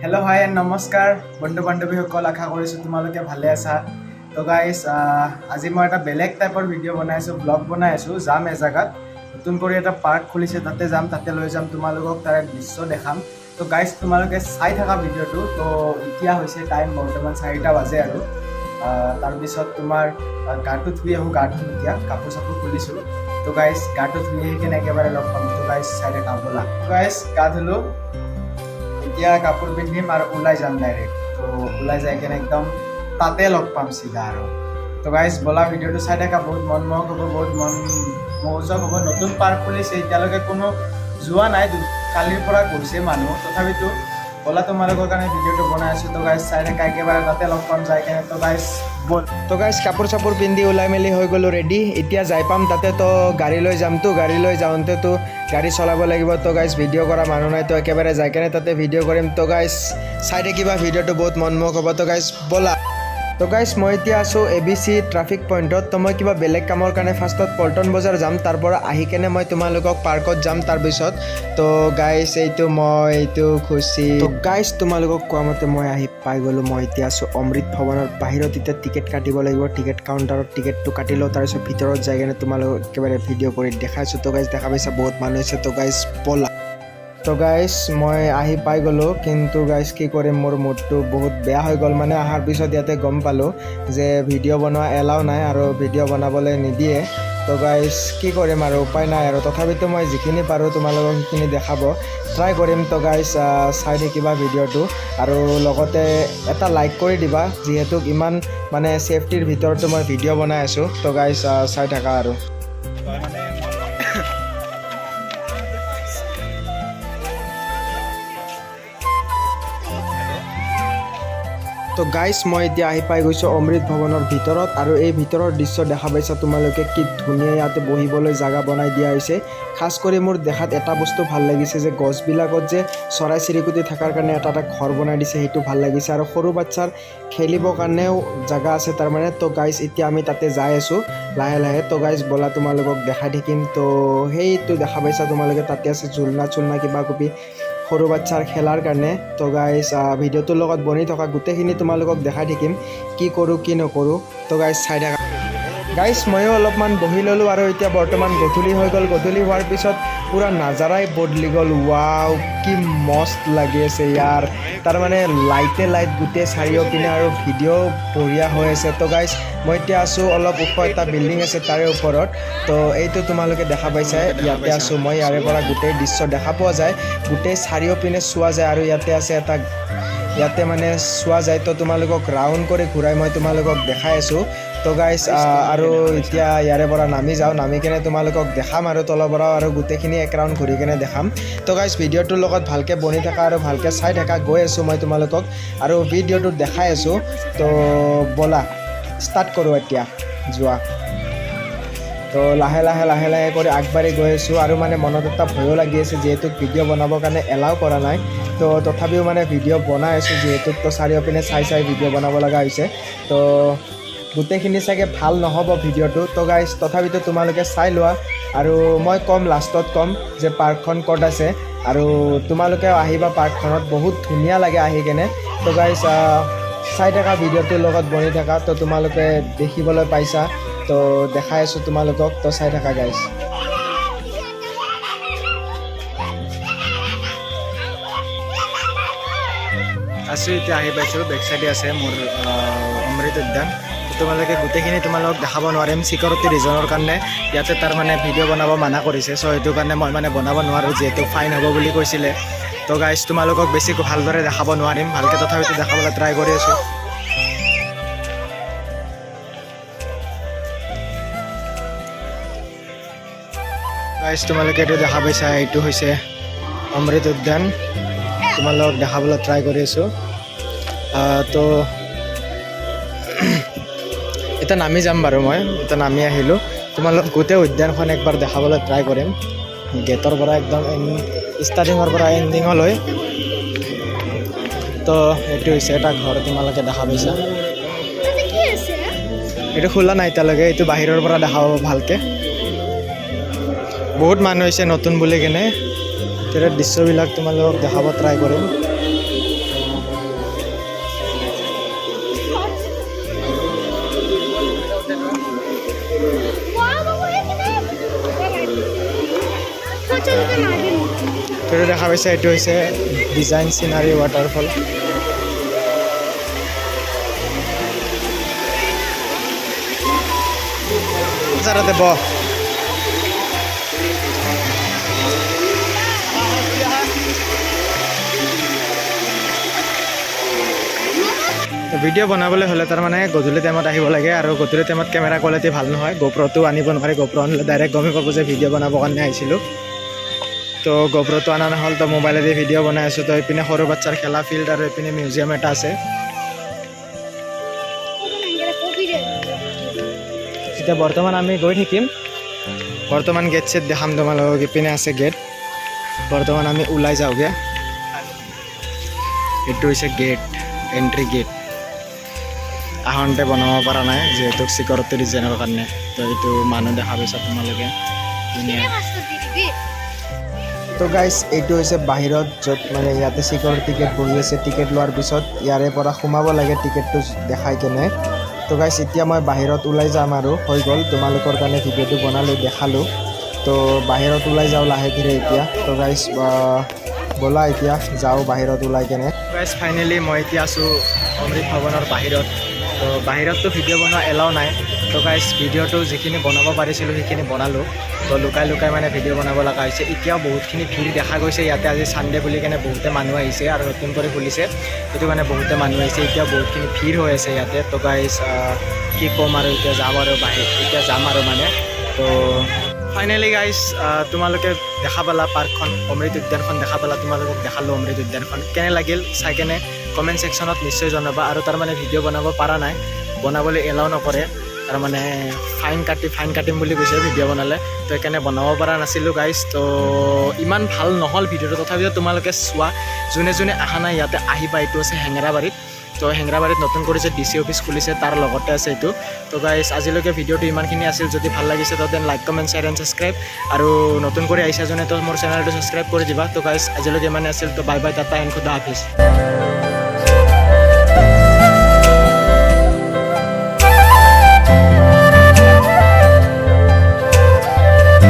Hello hi and नमस्कार बंधु बान्धवीসকল आशा কৰিছোঁ তোমালোকে ভালে আছা তো গাইজ আজি মই এটা বেলেগ টাইপৰ ভিডিঅ' বনাই আছোঁ ব্লগ বনাই আছোঁ যাম এজেগাত নতুন কৰি এটা পাৰ্ক খুলিছে তাতে যাম তাতে লৈ যাম তোমালোকক তাৰে দৃশ্য দেখাম তো গাইজ তোমালোকে চাই থাকা ভিডিঅ'টো তো এতিয়া হৈছে টাইম বৰ্তমান 4টা বাজে আৰু তাৰপিছত তোমাৰ গাটো ধুই আহোঁ গা ধুম এতিয়া কাপোৰ চাপোৰ খুলিছোঁ তো গাইজ গাটো ধুই আহি কেনে একেবাৰে লগ পাম তো গাইজ চাই থাকা ব'লা গাইজ গা ধুলোঁ এতিয়া কাপোৰ পিন্ধিম আৰু ওলাই যাম ডাইৰেক্ট তো ওলাই যাই কেনে একদম তাতে লগ পাম চিধা আৰু তো গাইজ বলা ভিডিঅ'টো চাই থাকা বহুত মনমোহক হ'ব বহুত মন মৌজক হ'ব নতুন পাৰ্ক খুলিছে এতিয়ালৈকে কোনো যোৱা নাই কালিৰ পৰা গৈছে মানুহ তথাপিতো বলা তোমালোকৰ কাৰণে ভিডিঅ'টো বনাই আছোঁ তো গাইজ চাই থাকা একেবাৰে তাতে লগ পাম যাই কেনে তো গাইজ বল তো গাইজ কাপোৰ চাপোৰ পিন্ধি ওলাই মেলি হৈ গ'লোঁ ৰেডি এতিয়া যাই পাম তাতে তো গাড়ী লৈ যামতো গাড়ী লৈ যাওঁতেতো গাড়ী চলাব লাগিব তো গাইজ ভিডিঅ' কৰা মানুহ নাই তো একেবাৰে যাই কেনে তাতে ভিডিঅ' কৰিম তো গাইজ চাই থাকিবা ভিডিঅ'টো বহুত মনমোহক হ'ব তো গাইজ ব'লা তো গাইজ মই এতিয়া আছোঁ ABC ট্ৰাফিক পইণ্টত তো মই কিবা বেলেগ কামৰ কাৰণে ফাৰ্ষ্টত পল্টন বজাৰ যাম তাৰ পৰা আহি কেনে মই তোমালোকক পাৰ্কত যাম তাৰপিছত তো গাইজ এইটো খুচি তো গাইজ তোমালোকক কোৱা মতে মই আহি পাই গ'লোঁ মই এতিয়া আছোঁ অমৃত ভৱনৰ বাহিৰত এতিয়া টিকেট কাটিব লাগিব টিকেট কাউণ্টাৰত টিকেটটো কাটি লওঁ তাৰপিছত ভিতৰত যাই কেনে তোমালোকক একেবাৰে ভিডিঅ' কৰি দেখাইছোঁ তো গাইজ দেখা পাইছা বহুত মানুহ হৈছে তো গাইজ ব'লা তো গাইজ মই আহি পাই গ'লোঁ কিন্তু গাইজ কি কৰিম মোৰ মুডটো বহুত বেয়া হৈ গ'ল মানে অহাৰ পিছত ইয়াতে গম পালোঁ যে ভিডিঅ' বনোৱা এলাও নাই আৰু ভিডিঅ' বনাবলৈ নিদিয়ে তো গাইজ কি কৰিম আৰু উপায় নাই আৰু তথাপিতো মই যিখিনি পাৰোঁ তোমালোকক সেইখিনি দেখাব ট্ৰাই কৰিম তো গাইজ চাই থাকিবা ভিডিঅ'টো আৰু লগতে এটা লাইক কৰি দিবা যিহেতু ইমান মানে ছেফটিৰ ভিতৰতো মই ভিডিঅ' বনাই আছোঁ তো গাইজ চাই থাকা আৰু তো গাইজ মই এতিয়া আহি পাই গৈছোঁ অমৃত ভৱনৰ ভিতৰত আৰু এই ভিতৰৰ দৃশ্য দেখা পাইছা তোমালোকে কি ধুনীয়া ইয়াতে বহিবলৈ জাগা বনাই দিয়া হৈছে খাস কৰি মোৰ দেখাত এটা বস্তু ভাল লাগিছে যে গছবিলাকত যে চৰাই চিৰিকটি থকাৰ কাৰণে এটা ঘৰ বনাই দিছে সেইটো ভাল লাগিছে আৰু সৰু বাচ্চাৰ খেলিবৰ কাৰণেও জাগা আছে তাৰমানে তো গাইজ এতিয়া আমি তাতে যাই আছোঁ লাহে লাহে তো গাইজ বলা তোমালোকক দেখাই থাকিম তো সেইটো দেখা পাইছা তোমালোকে তাতে আছে ঝুলনা কিবা কিবি সৰু বাচ্চাৰ খেলাৰ কাৰণে তো গাইজ ভিডিঅ'টোৰ লগত বনি থকা গোটেইখিনি তোমালোকক দেখাই থাকিম কি কৰোঁ কি নকৰোঁ তো গাইজ চাই থাকা গাইজ ময়ো অলপমান বহি ল'লোঁ আৰু এতিয়া বৰ্তমান গধূলি হৈ গ'ল গধূলি হোৱাৰ পিছত পূৰা নাজাৰাই বদলি গ'ল ৱাও কি মস্ত লাগি আছে ইয়াৰ তাৰমানে লাইট গোটেই চাৰিওপিনে আৰু ভিডিঅ' বঢ়িয়া হৈ আছে তো গাইজ মই এতিয়া আছোঁ অলপ ওখ এটা বিল্ডিং আছে তাৰে ওপৰত তো এইটো তোমালোকে দেখা পাইছা ইয়াতে আছোঁ মই ইয়াৰে পৰা গোটেই দৃশ্য দেখা পোৱা যায় গোটেই চাৰিওপিনে চোৱা যায় আৰু ইয়াতে আছে এটা ইয়াতে মানে চোৱা যায় তো তোমালোকক ৰাউণ্ড কৰি ঘূৰাই মই তোমালোকক দেখাই আছোঁ তো গাইজ আৰু এতিয়া ইয়াৰে পৰা নামি যাওঁ নামি কেনে তোমালোকক দেখাম আৰু তলৰ পৰা আৰু গোটেইখিনি এক ৰাউণ্ড ঘূৰি কেনে দেখাম তো গাইজ ভিডিঅ'টোৰ লগত ভালকৈ বনি থকা আৰু ভালকৈ চাই থকা গৈ আছোঁ মই তোমালোকক আৰু ভিডিঅ'টো দেখাই আছোঁ তো ব'লা ষ্টাৰ্ট কৰোঁ এতিয়া যোৱা তো লাহে লাহে কৰি আগবাঢ়ি গৈ আছোঁ আৰু মানে মনত এটা ভয়ো লাগি আছে যিহেতু ভিডিঅ' বনাবৰ কাৰণে এলাও কৰা নাই তো তথাপিও মানে ভিডিঅ' বনাই আছোঁ যিহেতু তো চাৰিওপিনে চাই ভিডিঅ' বনাব লগা হৈছে তো গোটেইখিনি চাগে ভাল নহ'ব ভিডিঅ'টো তো গাইজ তথাপিতো তোমালোকে চাই লোৱা আৰু মই ক'ম লাষ্টত ক'ম যে পাৰ্কখন ক'ত আছে আৰু তোমালোকেও আহিবা পাৰ্কখনত বহুত ধুনীয়া লাগে আহি কেনে তো গাইজ চাই থকা ভিডিঅ'টোৰ লগত বনি থকা তো তোমালোকে দেখিবলৈ পাইছা তো দেখাই আছোঁ তোমালোকক তো চাই থাকা গাইজ আছোঁ এতিয়া আহি পাইছোঁ বেক চাইডে আছে মোৰ অমৃত উদ্যান তোমালোকে গোটেইখিনি তোমালোকক দেখাব নোৱাৰিম চিকিউৰিটি ৰিজনৰ কাৰণে ইয়াতে তাৰ মানে ভিডিঅ' বনাব মানা কৰিছে চ' সেইটো কাৰণে মই মানে বনাব নোৱাৰোঁ যিহেতু ফাইন হ'ব বুলি কৈছিলে তো গাইজ তোমালোকক বেছি ভালদৰে দেখাব নোৱাৰিম ভালকৈ তথাপিতো দেখাবলৈ ট্ৰাই কৰি আছোঁ গাইজ তোমালোকে এইটো দেখা পাইছা এইটো হৈছে অমৃত উদ্যান তোমালোকক দেখাবলৈ ট্ৰাই কৰি আছোঁ তো এতিয়া নামি যাম বাৰু মই এতিয়া নামি আহিলোঁ তোমালোক গোটেই উদ্যানখন একবাৰ দেখাবলৈ ট্ৰাই কৰিম গেটৰ পৰা একদম ষ্টাৰ্টিঙৰ পৰা এণ্ডিঙলৈ তো এইটো হৈছে এটা ঘৰ তোমালোকে দেখা পাইছা এইটো খোলা নাই এতিয়ালৈকে এইটো বাহিৰৰ পৰা দেখা পাব ভালকৈ বহুত মানুহ হৈছে নতুন বুলি কেনে তেতিয়া দৃশ্যবিলাক তোমালোকক দেখাব ট্ৰাই কৰিম দেখা পাইছে এইটো হৈছে ডিজাইন চিনাৰী ৱাটাৰফল। যাতে ব ভিডিঅ' বনাবলৈ হ'লে তাৰমানে গধূলি টাইমত আহিব লাগে আৰু গধূলি টাইমত কেমেৰা কোৱালিটি ভাল নহয়। গোপ্ৰটো আনিব নোৱাৰে, গোপ্ৰ আনিলে ডাইৰেক্ট গমেই পাব যে ভিডিঅ' বনাবৰ কাৰণে আহিছিলোঁ। তো গোপ্ৰটো অনা নহ'ল, তো মোবাইলেদি ভিডিঅ' বনাই আছোঁ। তো এইপিনে সৰু বাচ্চাৰ খেলা ফিল্ড আৰু এইপিনে মিউজিয়াম এটা আছে। এতিয়া বৰ্তমান আমি গৈ থাকিম, বৰ্তমান গেট ছেট দেখাম তোমালোকক। ইপিনে আছে গেট, বৰ্তমান আমি ওলাই যাওঁগৈ। এইটো হৈছে গেট, এণ্ট্ৰি গেট। আহোঁতে বনাব পৰা নাই যিহেতু চিকিউৰিটি ৰিজনৰ কাৰণে। তো এইটো মানুহ দেখা পাইছা তোমালোকে ধুনীয়া। তো গাইজ এইটো হৈছে বাহিৰত, য'ত মানে ইয়াতে চিকিউৰিটি গেট বহি আছে। টিকেট লোৱাৰ পিছত ইয়াৰে পৰা সোমাব লাগে টিকেটটো দেখাই কেনে। তো গাইজ এতিয়া মই বাহিৰত ওলাই যাম আৰু হৈ গ'ল, তোমালোকৰ কাৰণে ভিডিঅ'টো বনালোঁ, দেখালোঁ। তো বাহিৰত ওলাই যাওঁ লাহে ধীৰে এতিয়া। তো গাইজ ব'লা এতিয়া যাওঁ বাহিৰত ওলাই কেনে। গাইজ ফাইনেলি মই এতিয়া আছোঁ অমৃত ভৱনৰ বাহিৰত। তো বাহিৰততো ভিডিঅ' বনোৱা এলাও নাই। তো গাইজ ভিডিঅ'টো যিখিনি বনাব পাৰিছিলোঁ সেইখিনি বনালোঁ। তো লুকাই লুকাই মানে ভিডিঅ' বনাব লগা হৈছে। এতিয়াও বহুতখিনি ভিৰ দেখা গৈছে ইয়াতে। আজি ছানডে বুলি কেনে বহুতে মানুহ আহিছে আৰু নতুন কৰি খুলিছে, সেইটো কাৰণে বহুতে মানুহ আহিছে। এতিয়াও বহুতখিনি ভিৰ হৈ আছে ইয়াতে। তো গাইজ কি ক'ম আৰু, এতিয়া যাম আৰু এতিয়া যাম আৰু মানে। তো ফাইনেলি গাইজ তোমালোকে দেখা পালা পাৰ্কখন, অমৃত উদ্যানখন দেখা পালা। তোমালোকক দেখালোঁ অমৃত উদ্যানখন। কেনে লাগিল চাই কেনে কমেণ্ট ছেকশ্যনত নিশ্চয় জনাবা। আৰু তাৰমানে ভিডিঅ' বনাব পৰা নাই, বনাবলৈ এলাও নকৰে, তাৰমানে ফাইন কাটিম বুলি কৈছে ভিডিঅ' বনালে। তো সেইকাৰণে বনাব পৰা নাছিলোঁ গাইজ। তো ইমান ভাল নহ'ল ভিডিঅ'টো, তথাপিও তোমালোকে চোৱা। যোনে যোনে অহা নাই ইয়াতে আহিবা। এইটো আছে হেঙেৰাবাৰীত। তো হেঙেৰাবাৰীত নতুন কৰিছে DC অফিচ খুলিছে, তাৰ লগতে আছে এইটো। তো গাইজ আজিলৈকে ভিডিঅ'টো ইমানখিনি আছিল। যদি ভাল লাগিছে তো then like, comment, share and subscribe. আৰু নতুন কৰি আহিছা যোনে তো মোৰ চেনেলটো ছাবস্ক্ৰাইব কৰি দিবা। তো গাইজ আজিলৈকে ইমানে আছিল। তো বাই বাই, টাটা এণ্ড খুদা হাফিজ।